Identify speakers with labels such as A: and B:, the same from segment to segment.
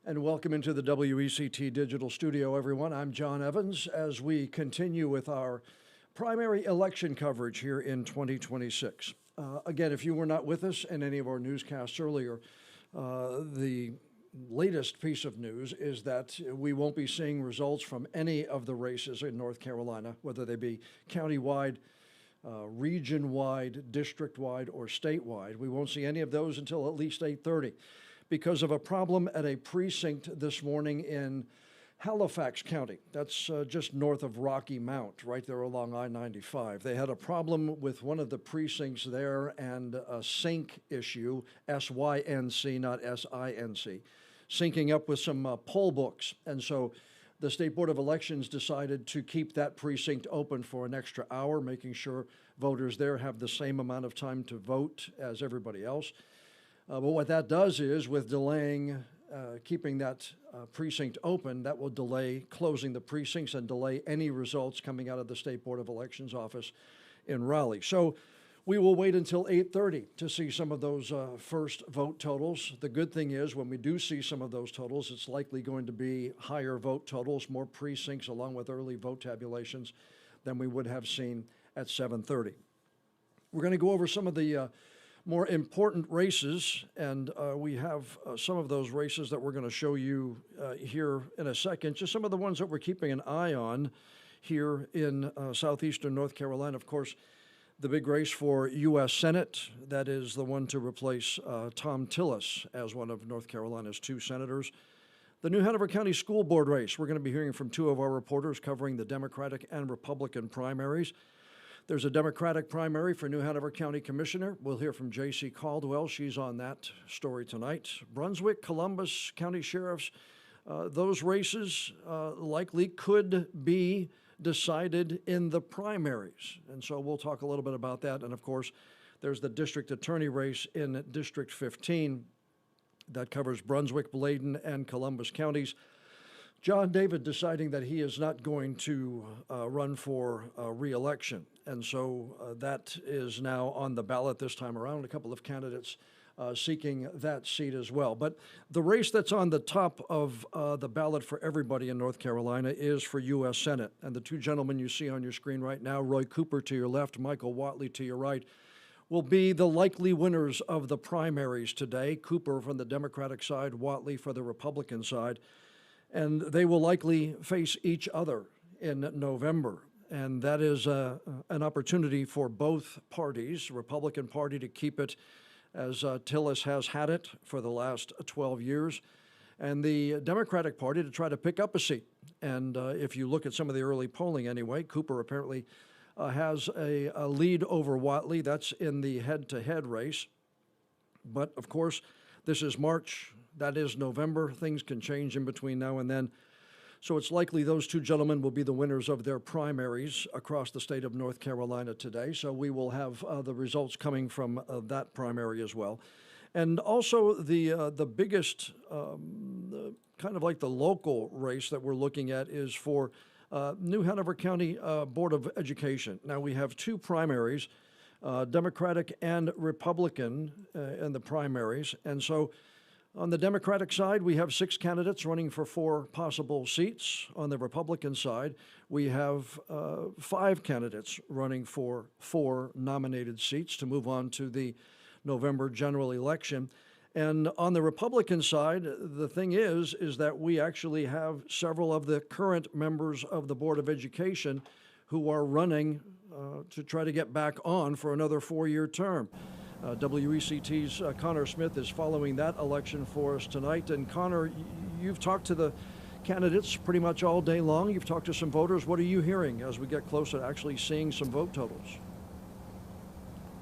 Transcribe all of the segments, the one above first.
A: And welcome into the WECT Digital Studio, everyone. I'm John Evans as we continue with our primary election coverage here in 2026. Again, if you were not with us in any of our newscasts earlier, the latest piece of news is that we won't be seeing results from any of the races in North Carolina, whether they be countywide, region-wide, district-wide, or statewide. We won't see any of those until at least 8:30. Because of a problem at a precinct this morning in Halifax County. That's just north of Rocky Mount, right there along I-95. They had a problem with one of the precincts there and a sync issue, S-Y-N-C, not S-I-N-C, syncing up with some poll books. And so the State Board of Elections decided to keep that precinct open for an extra hour, making sure voters there have the same amount of time to vote as everybody else. But what that does is, with delaying, keeping that precinct open, that will delay closing the precincts and delay any results coming out of the State Board of Elections office in Raleigh. So we will wait until 8:30 to see some of those first vote totals. The good thing is, when we do see some of those totals, it's likely going to be higher vote totals, more precincts, along with early vote tabulations than we would have seen at 7:30. We're going to go over some of the more important races, and we have some of those races that we're going to show you here in a second, just some of the ones that we're keeping an eye on here in southeastern North Carolina. Of course, the big race for U.S. Senate, that is the one to replace Tom Tillis as one of North Carolina's two senators. The New Hanover County School Board race, we're going to be hearing from two of our reporters covering the Democratic and Republican primaries. There's a Democratic primary for New Hanover County Commissioner. We'll hear from J.C. Caldwell. She's on that story tonight. Brunswick, Columbus County Sheriffs, those races likely could be decided in the primaries. And so we'll talk a little bit about that. And of course, there's the district attorney race in District 15 that covers Brunswick, Bladen, and Columbus counties. John David deciding that he is not going to run for re-election. And so that is now on the ballot this time around. A couple of candidates seeking that seat as well. But the race that's on the top of the ballot for everybody in North Carolina is for U.S. Senate. And the two gentlemen you see on your screen right now, Roy Cooper to your left, Michael Whatley to your right, will be the likely winners of the primaries today. Cooper from the Democratic side, Whatley for the Republican side. And they will likely face each other in November. And that is an opportunity for both parties, Republican Party to keep it as Tillis has had it for the last 12 years, and the Democratic Party to try to pick up a seat. And if you look at some of the early polling anyway, Cooper apparently has a lead over Whatley. That's in the head-to-head race. But, of course, this is March. That is November. Things can change in between now and then. So it's likely those two gentlemen will be the winners of their primaries across the state of North Carolina today. So we will have the results coming from that primary as well. And also the biggest, kind of like the local race that we're looking at is for New Hanover County Board of Education. Now we have two primaries, Democratic and Republican in the primaries. And so on the Democratic side, we have 6 candidates running for 4 possible seats. On the Republican side, we have 5 candidates running for 4 nominated seats to move on to the November general election. And on the Republican side, the thing is that we actually have several of the current members of the Board of Education who are running to try to get back on for another 4-year term. WECT's Connor Smith is following that election for us tonight. And Connor, you've talked to the candidates pretty much all day long. You've talked to some voters. What are you hearing as we get closer to actually seeing some vote totals?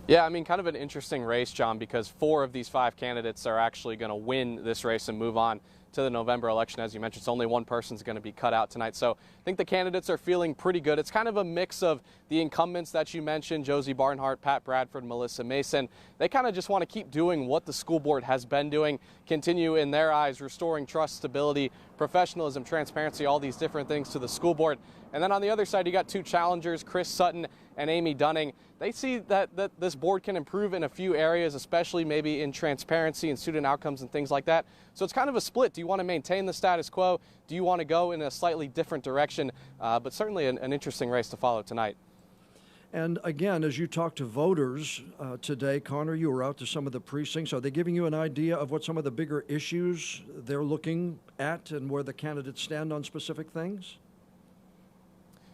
B: Yeah, I mean, kind of an interesting race, John, because 4 of these 5 candidates are actually going to win this race and move on to the November election. As you mentioned, it's only one person's going to be cut out tonight. So I think the candidates are feeling pretty good. It's kind of a mix of the incumbents that you mentioned, Josie Barnhart, Pat Bradford, Melissa Mason. They kind of just want to keep doing what the school board has been doing, continue in their eyes, restoring trust, stability, professionalism, transparency, all these different things to the school board. And then on the other side, you got 2 challengers, Chris Sutton and Amy Dunning. they see that this board can improve in a few areas, especially maybe in transparency and student outcomes and things like that. So it's kind of a split. Do you want to maintain the status quo? Do you want to go in a slightly different direction? But certainly an interesting race to follow tonight.
A: And again, as you talk to voters today, Connor, you were out to some of the precincts. Are they giving you an idea of what some of the bigger issues they're looking at and where the candidates stand on specific things?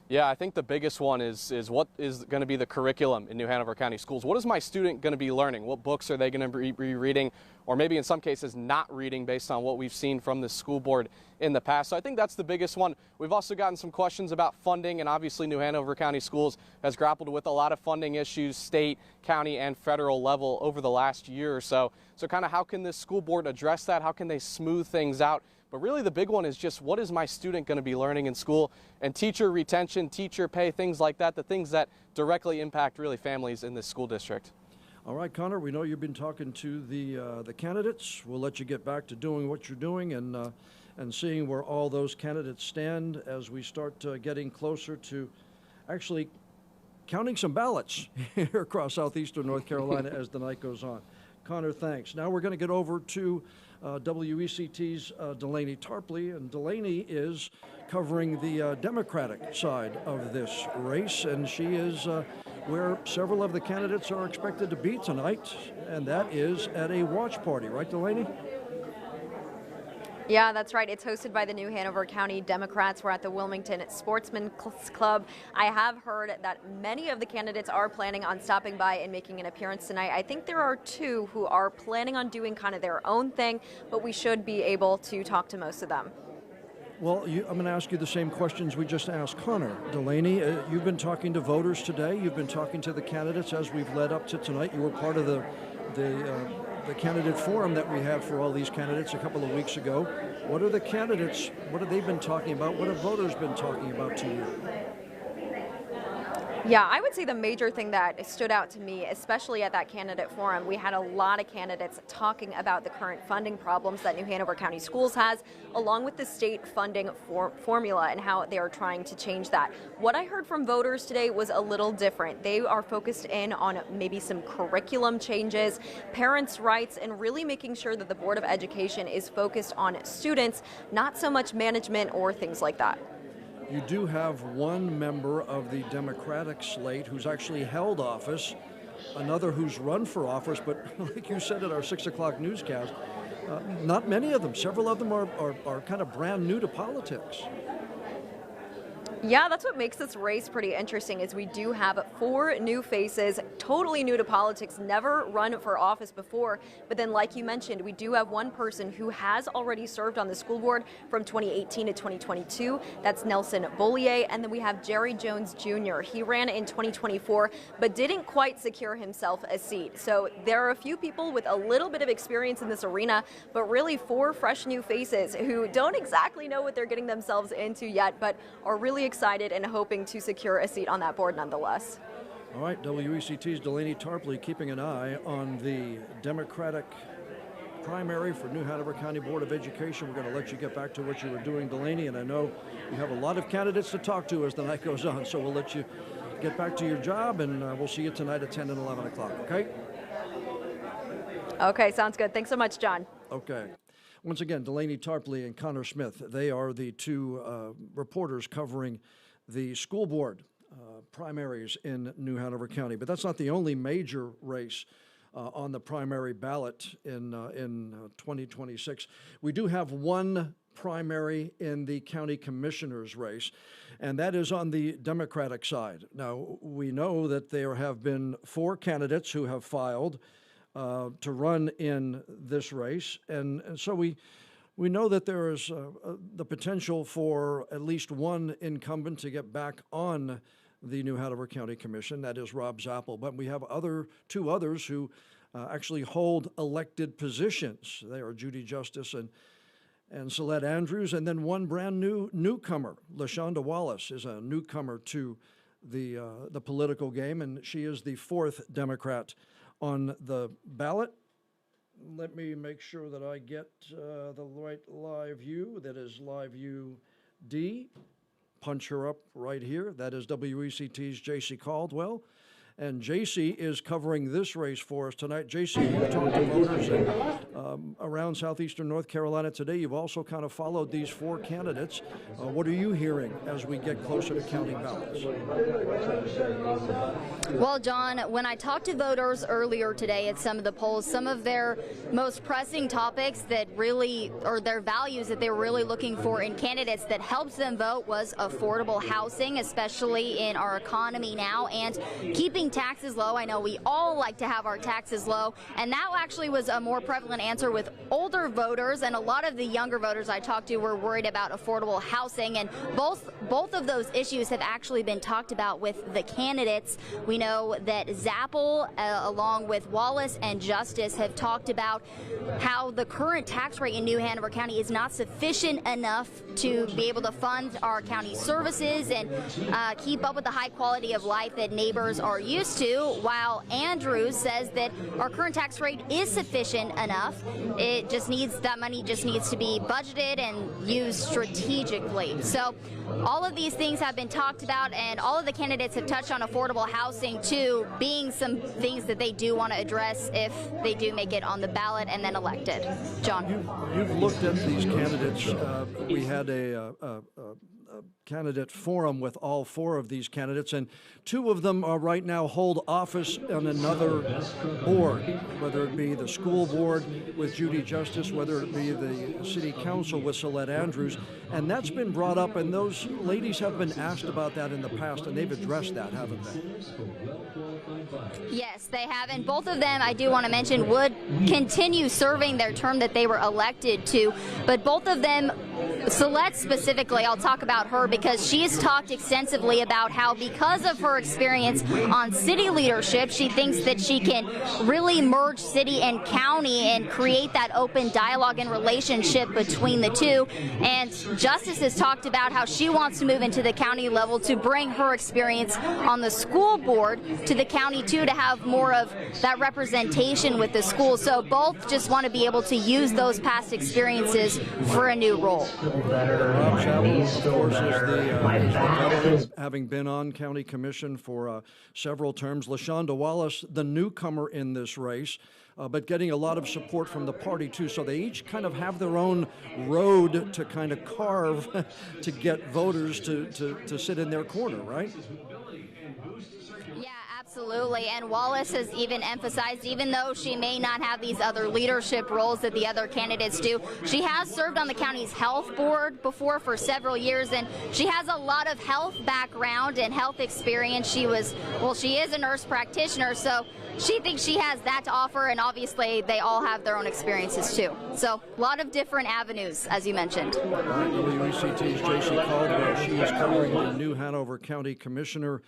B: Yeah, I think the biggest one is what is going to be the curriculum in New Hanover County Schools. What is my student going to be learning? What books are they going to be reading, or maybe in some cases not reading based on what we've seen from the school board in the past? So I think that's the biggest one. We've also gotten some questions about funding, and obviously New Hanover County Schools has grappled with a lot of funding issues, state, county, and federal level over the last year or so. So kind of how can this school board address that? How can they smooth things out? But really the big one is just what is my student going to be learning in school, and teacher retention, teacher pay, things like that, the things that directly impact really families in this school district.
A: All right, Connor, we know you've been talking to the candidates. We'll let you get back to doing what you're doing and seeing where all those candidates stand as we start getting closer to actually counting some ballots here across Southeastern North Carolina as the night goes on. Connor, thanks. Now we're going to get over to WECT's Delaney Tarpley, and Delaney is covering the Democratic side of this race, and she is where several of the candidates are expected to be tonight, and that is at a watch party, right, Delaney?
C: Yeah, that's right. It's hosted by the New Hanover County Democrats. We're at the Wilmington Sportsman Club. I have heard that many of the candidates are planning on stopping by and making an appearance tonight. I think there are two who are planning on doing kind of their own thing, but we should be able to talk to most of them.
A: Well, I'm going to ask you the same questions we just asked Connor. Delaney, you've been talking to voters today. You've been talking to the candidates as we've led up to tonight. You were part of the candidate forum that we had for all these candidates a couple of weeks ago. What are the candidates, what have they been talking about? What have voters been talking about to you?
C: Yeah, I would say the major thing that stood out to me, especially at that candidate forum, we had a lot of candidates talking about the current funding problems that New Hanover County Schools has, along with the state funding formula and how they are trying to change that. What I heard from voters today was a little different. They are focused in on maybe some curriculum changes, parents' rights, and really making sure that the Board of Education is focused on students, not so much management or things like that.
A: You do have one member of the Democratic slate who's actually held office, another who's run for office, but like you said at our 6 o'clock newscast, not many of them. Several of them are kind of brand new to politics.
C: Yeah, that's what makes this race pretty interesting is we do have 4 new faces, totally new to politics, never run for office before. But then like you mentioned, we do have one person who has already served on the school board from 2018 to 2022. That's Nelson Bollier. And then we have Jerry Jones Jr. He ran in 2024, but didn't quite secure himself a seat. So there are a few people with a little bit of experience in this arena, but really 4 fresh new faces who don't exactly know what they're getting themselves into yet, but are really excited and hoping to secure a seat on that board nonetheless.
A: All right, WECT's Delaney Tarpley keeping an eye on the Democratic primary for New Hanover County Board of Education. We're going to let you get back to what you were doing, Delaney, and I know you have a lot of candidates to talk to as the night goes on, so we'll let you get back to your job, and we'll see you tonight at 10 and 11 o'clock, okay?
C: Okay, sounds good. Thanks so much, John.
A: Okay. Once again, Delaney Tarpley and Connor Smith, they are the 2 reporters covering the school board primaries in New Hanover County. But that's not the only major race on the primary ballot in 2026. We do have one primary in the county commissioner's race, and that is on the Democratic side. Now, we know that there have been 4 candidates who have filed to run in this race, and so we know that there is the potential for at least one incumbent to get back on the New Hanover County Commission. That is Rob Zappel, but we have 2 others who actually hold elected positions. They are Judy Justice and Celeste Andrews, and then one brand new newcomer. LaShonda Wallace is a newcomer to the political game, and she is the 4th Democrat on the ballot. Let me make sure that I get the right live view. That is live view D. Punch her up right here. That is WECT's J.C. Caldwell. And JC is covering this race for us tonight. JC, you've talked to voters around Southeastern North Carolina today. You've also kind of followed these 4 candidates. What are you hearing as we get closer to counting ballots?
D: Well, John, when I talked to voters earlier today at some of the polls, some of their most pressing topics that really, or their values that they were really looking for in candidates that helps them vote was affordable housing, especially in our economy now, and keeping taxes low. I know we all like to have our taxes low, and that actually was a more prevalent answer with older voters, and a lot of the younger voters I talked to were worried about affordable housing, and both of those issues have actually been talked about with the candidates. We know that Zappel, along with Wallace and Justice, have talked about how the current tax rate in New Hanover County is not sufficient enough to be able to fund our county services and keep up with the high quality of life that neighbors are used to, while Andrews says that our current tax rate is sufficient enough. It just needs, that money just needs to be budgeted and used strategically. So all of these things have been talked about, and all of the candidates have touched on affordable housing too, being some things that they do want to address if they do make it on the ballot and then elected. John.
A: You've looked at these candidates. We had a candidate forum with all 4 of these candidates, and 2 of them are right now hold office on another board, whether it be the school board with Judy Justice, whether it be the city council with Celeste Andrews, and that's been brought up, and those ladies have been asked about that in the past, and they've addressed that, haven't they?
D: Yes, they have, and both of them, I do want to mention, would continue serving their term that they were elected to, but both of them, Celeste specifically, I'll talk about her because she's talked extensively about how, because of her experience on city leadership, she thinks that she can really merge city and county and create that open dialogue and relationship between the two. And Justice has talked about how she wants to move into the county level to bring her experience on the school board to the county too, to have more of that representation with the schools. So both just want to be able to use those past experiences for a new role.
A: Rob Chapel, of course, is the having been on county commission for several terms. LaShonda Wallace, the newcomer in this race, but getting a lot of support from the party too. So they each kind of have their own road to kind of carve to get voters to sit in their corner, right?
D: Absolutely, and Wallace has even emphasized, even though she may not have these other leadership roles that the other candidates do, she has served on the county's health board before for several years, and she has a lot of health background and health experience. She is a nurse practitioner, so she thinks she has that to offer, and obviously they all have their own experiences too. So a lot of different avenues, as you mentioned.
A: WECT's JC Caldwell, she is covering the New Hanover County Commissioner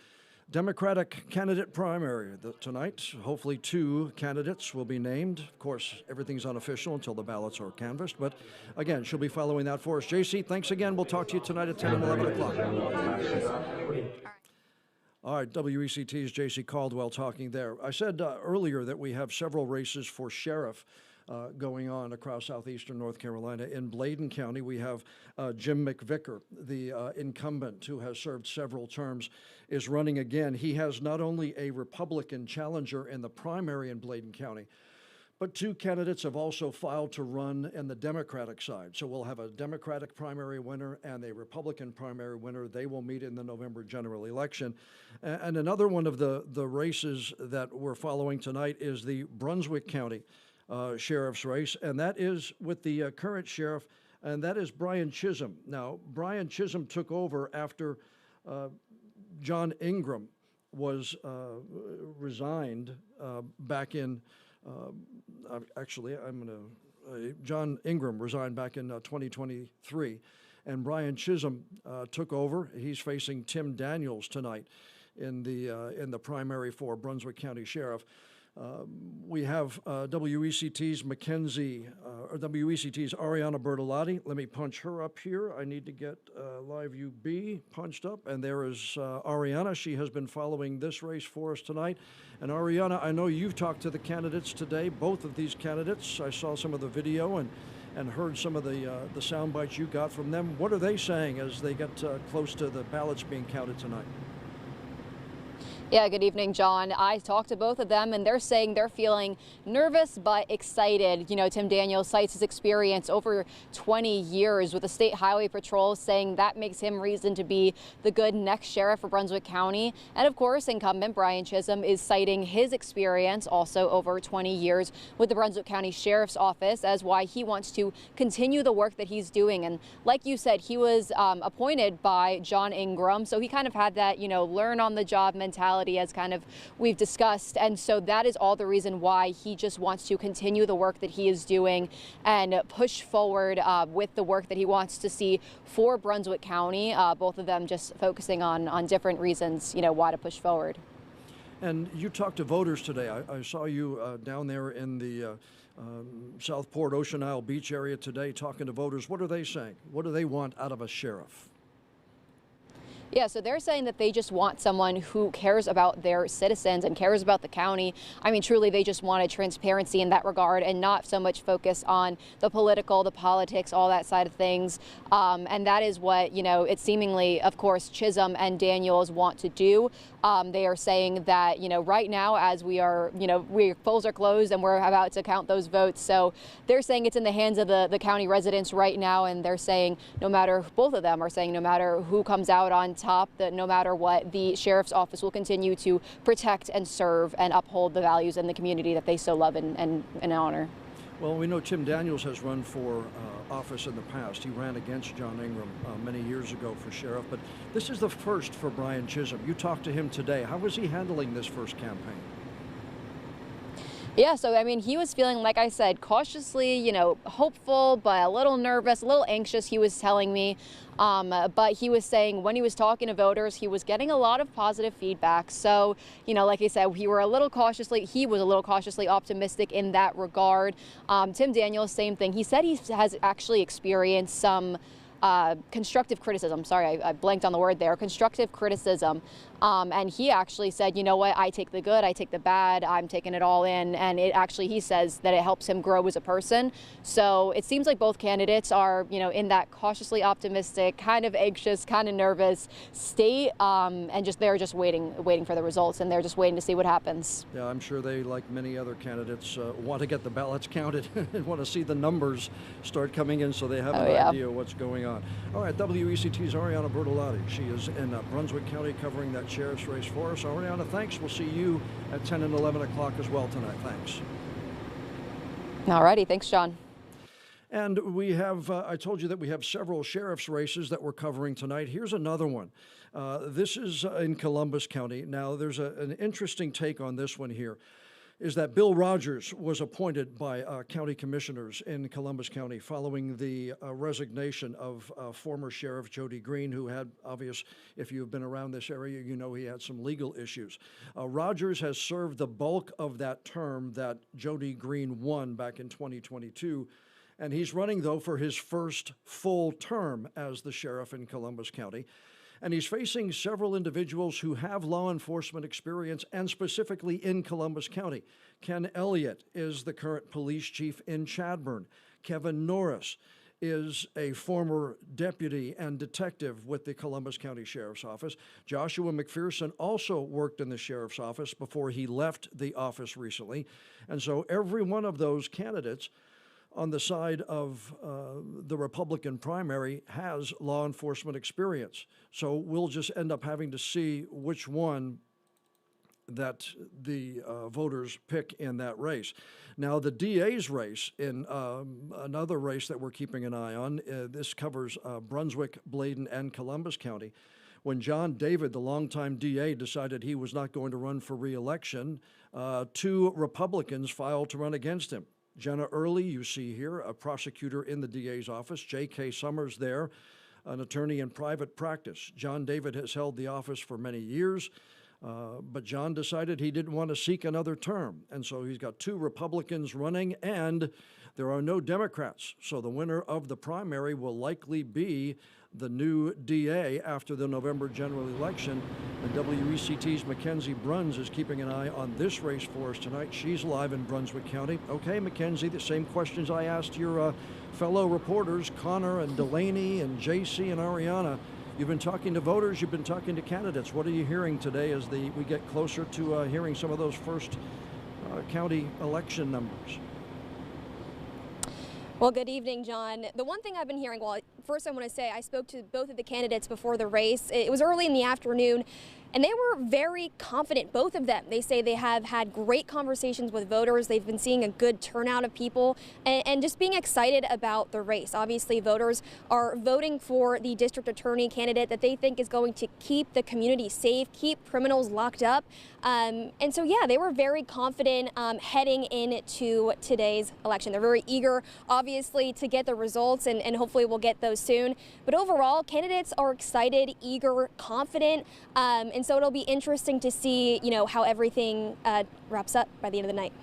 A: Democratic candidate primary tonight. Hopefully 2 candidates will be named. Of course, everything's unofficial until the ballots are canvassed, but again, she'll be following that for us. JC, thanks again. We'll talk to you tonight at 10 and 11 o'clock. All right, WECT's JC Caldwell talking there. I said earlier that we have several races for sheriff going on across southeastern North Carolina. In Bladen County, we have Jim McVicker, the incumbent who has served several terms, is running again. He has not only a Republican challenger in the primary in Bladen County, but 2 candidates have also filed to run in the Democratic side. So we'll have a Democratic primary winner and a Republican primary winner. They will meet in the November general election. And another one of the races that we're following tonight is the Brunswick County sheriff's race, and that is with the current sheriff, and that is Brian Chisholm. Now, Brian Chisholm took over after John Ingram was resigned back in, John Ingram resigned back in 2023, and Brian Chisholm took over. He's facing Tim Daniels tonight in the primary for Brunswick County Sheriff. We have WECT's WECT's Ariana Bertolotti. Let me punch her up here. I need to get Live UB punched up. And there is Ariana. She has been following this race for us tonight. And Ariana, I know you've talked to the candidates today, both of these candidates. I saw some of the video and heard some of the sound bites you got from them. What are they saying as they get close to the ballots being counted tonight?
D: Yeah, good evening, John. I talked to both of them, and they're saying they're feeling nervous but excited. You know, Tim Daniels cites his experience over 20 years with the State Highway Patrol, saying that makes him reason to be the good next sheriff for Brunswick County. And of course, incumbent Brian Chisholm is citing his experience, also over 20 years with the Brunswick County Sheriff's Office, as why he wants to continue the work that he's doing. And like you said, he was appointed by John Ingram, so he kind of had that, you know, learn on the job mentality, as kind of we've discussed. And so that is all the reason why he just wants to continue the work that he is doing and push forward with the work that he wants to see for Brunswick County. Both of them just focusing on different reasons, you know, why to push forward.
A: And you talked to voters today. I saw you down there in the Southport Ocean Isle Beach area today talking to voters. What are they saying? What do they want out of a sheriff?
D: Yeah, so they're saying that they just want someone who cares about their citizens and cares about the county. I mean, truly, they just wanted transparency in that regard and not so much focus on the political, the politics, all that side of things. And that is what, you know, it seemingly, of course, Chisholm and Daniels want to do. They are saying that, you know, right now, as we are, you know, polls are closed and we're about to count those votes. So they're saying it's in the hands of the county residents right now. And they're saying both of them are saying no matter who comes out on top, that no matter what, the sheriff's office will continue to protect and serve and uphold the values in the community that they so love and honor.
A: Well, we know Tim Daniels has run for office in the past. He ran against John Ingram many years ago for sheriff, but this is the first for Brian Chisholm. You talked to him today. How was he handling this first campaign?
D: Yeah, so I mean, he was feeling, like I said, cautiously, you know, hopeful, but a little nervous, a little anxious, he was telling me. But he was saying when he was talking to voters, he was getting a lot of positive feedback. So, you know, like I said, he was a little cautiously optimistic in that regard. Tim Daniels, same thing. He said he has actually experienced some constructive criticism. Sorry, I blanked on the word there. Constructive criticism. And he actually said, you know what, I take the good, I take the bad, I'm taking it all in. And it actually, he says that it helps him grow as a person. So it seems like both candidates are, you know, in that cautiously optimistic, kind of anxious, kind of nervous state. And they're just waiting for the results, and they're just waiting to see what happens.
A: Yeah, I'm sure they, like many other candidates, want to get the ballots counted and want to see the numbers start coming in so they have an idea of what's going on. All right, WECT's Ariana Bertolotti. She is in Brunswick County covering that sheriff's race for us. Ariana, thanks. We'll see you at 10 and 11 o'clock as well tonight. Thanks.
D: All righty. Thanks, John.
A: And we have, I told you that we have several sheriff's races that we're covering tonight. Here's another one. This is in Columbus County. Now, there's an interesting take on this one here, is that Bill Rogers was appointed by county commissioners in Columbus County following the resignation of former Sheriff Jody Green, who had, if you've been around this area, you know he had some legal issues. Rogers has served the bulk of that term that Jody Green won back in 2022, and he's running, though, for his first full term as the sheriff in Columbus County. And he's facing several individuals who have law enforcement experience, and specifically in Columbus County. Ken Elliott is the current police chief in Chadbourne. Kevin Norris is a former deputy and detective with the Columbus County Sheriff's Office. Joshua McPherson also worked in the Sheriff's Office before he left the office recently. And so every one of those candidates on the side of the Republican primary has law enforcement experience. So we'll just end up having to see which one that the voters pick in that race. Now, the DA's race, in another race that we're keeping an eye on, this covers Brunswick, Bladen, and Columbus County. When John David, the longtime DA, decided he was not going to run for re-election, two Republicans filed to run against him. Jenna Early, you see here, a prosecutor in the DA's office. J.K. Summers there, an attorney in private practice. John David has held the office for many years, but John decided he didn't want to seek another term. And so he's got two Republicans running, and there are no Democrats. So the winner of the primary will likely be the new DA after the November general election. And WECT's Mackenzie Bruns is keeping an eye on this race for us tonight. She's live in Brunswick County. Okay, Mackenzie, the same questions I asked your fellow reporters, Connor and Delaney and JC and Ariana. You've been talking to voters, you've been talking to candidates. What are you hearing today as we get closer to hearing some of those first county election numbers?
E: Well, good evening, John. The one thing I've been hearing, well, first I want to say I spoke to both of the candidates before the race. It was early in the afternoon, and they were very confident, both of them. They say they have had great conversations with voters. They've been seeing a good turnout of people and just being excited about the race. Obviously, voters are voting for the district attorney candidate that they think is going to keep the community safe, keep criminals locked up. And so, yeah, they were very confident heading into today's election. They're very eager, obviously, to get the results, and hopefully we'll get those soon. But overall, candidates are excited, eager, confident, and so it'll be interesting to see, how everything wraps up by the end of the night.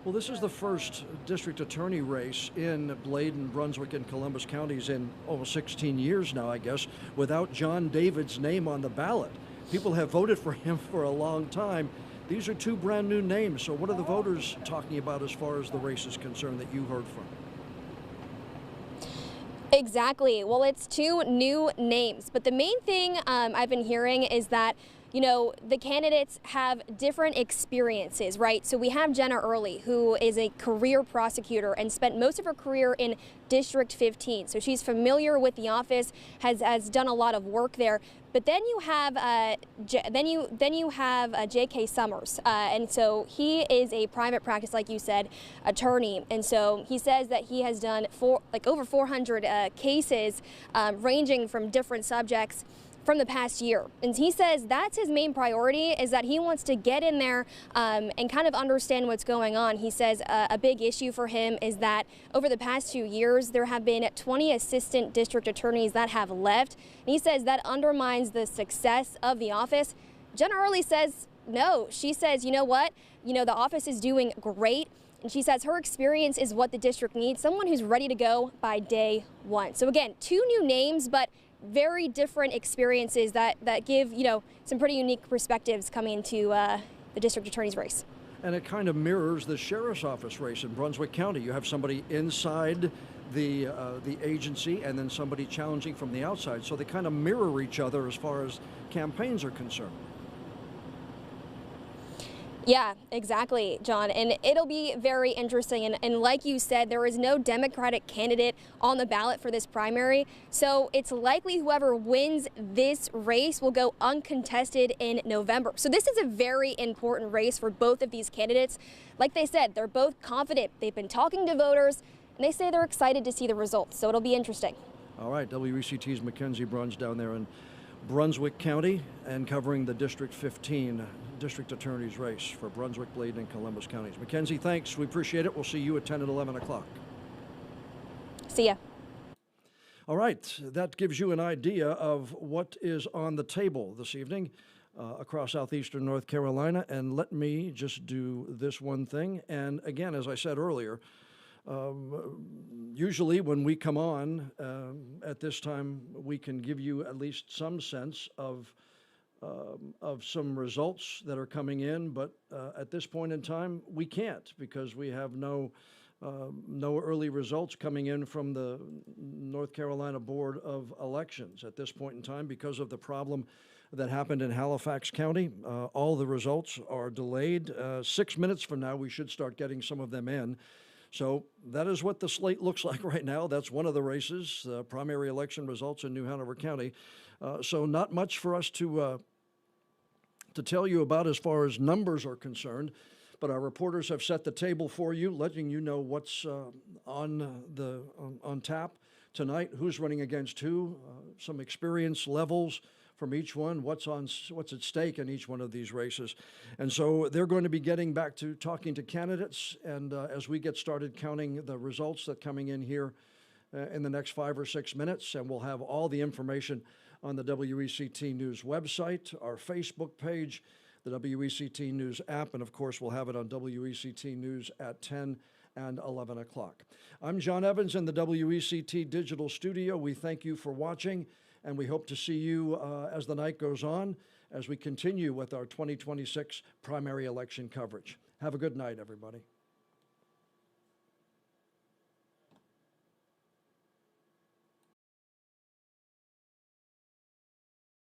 A: Well, this is the first district attorney race in Bladen, Brunswick, and Columbus counties in almost 16 years now, I guess, without John David's name on the ballot. People have voted for him for a long time. These are two brand new names. So what are the voters talking about as far as the race is concerned that you heard from?
E: Exactly. Well, it's two new names, but the main thing I've been hearing is that the candidates have different experiences, right? So we have Jenna Early, who is a career prosecutor and spent most of her career in District 15. So she's familiar with the office, has done a lot of work there. But then you have J.K. Summers, and so he is a private practice, like you said, attorney, and so he says that he has done over 400 cases, ranging from different subjects from the past year. And he says that's his main priority, is that he wants to get in there and kind of understand what's going on. He says a big issue for him is that over the past 2 years, there have been 20 assistant district attorneys that have left. And he says that undermines the success of the office. Jenna Early says no. She says, you know what? The office is doing great. And she says her experience is what the district needs, someone who's ready to go by day one. So again, two new names, but very different experiences that give, some pretty unique perspectives coming into the district attorney's race.
A: And it kind of mirrors the sheriff's office race in Brunswick County. You have somebody inside the agency and then somebody challenging from the outside. So they kind of mirror each other as far as campaigns are concerned.
E: Yeah, exactly, John. And it'll be very interesting. And like you said, there is no Democratic candidate on the ballot for this primary. So it's likely whoever wins this race will go uncontested in November. So this is a very important race for both of these candidates. Like they said, they're both confident. They've been talking to voters, and they say they're excited to see the results. So it'll be interesting.
A: All right, WECT's Mackenzie Bruns down there in Brunswick County and covering the District 15 district attorney's race for Brunswick, Bladen, and Columbus counties. Mackenzie, thanks. We appreciate it. We'll see you at 10 and 11 o'clock.
E: See ya.
A: All right, that gives you an idea of what is on the table this evening across southeastern North Carolina. And let me just do this one thing. And again, as I said earlier, usually when we come on at this time, we can give you at least some sense of some results that are coming in, but at this point in time, we can't, because we have no early results coming in from the North Carolina Board of Elections at this point in time because of the problem that happened in Halifax County. All the results are delayed. 6 minutes from now, we should start getting some of them in. So that is what the slate looks like right now. That's one of the races, primary election results in New Hanover County. So not much for us to tell you about as far as numbers are concerned, but our reporters have set the table for you, letting you know what's on tap tonight, who's running against who, some experience levels from each one, what's at stake in each one of these races. And so they're going to be getting back to talking to candidates, and as we get started counting the results that coming in here in the next 5 or 6 minutes, and we'll have all the information on the WECT News website, our Facebook page, the WECT News app, and of course we'll have it on WECT News at 10 and 11 o'clock. I'm John Evans in the WECT Digital Studio. We thank you for watching, and we hope to see you as the night goes on, as we continue with our 2026 primary election coverage. Have a good night, everybody.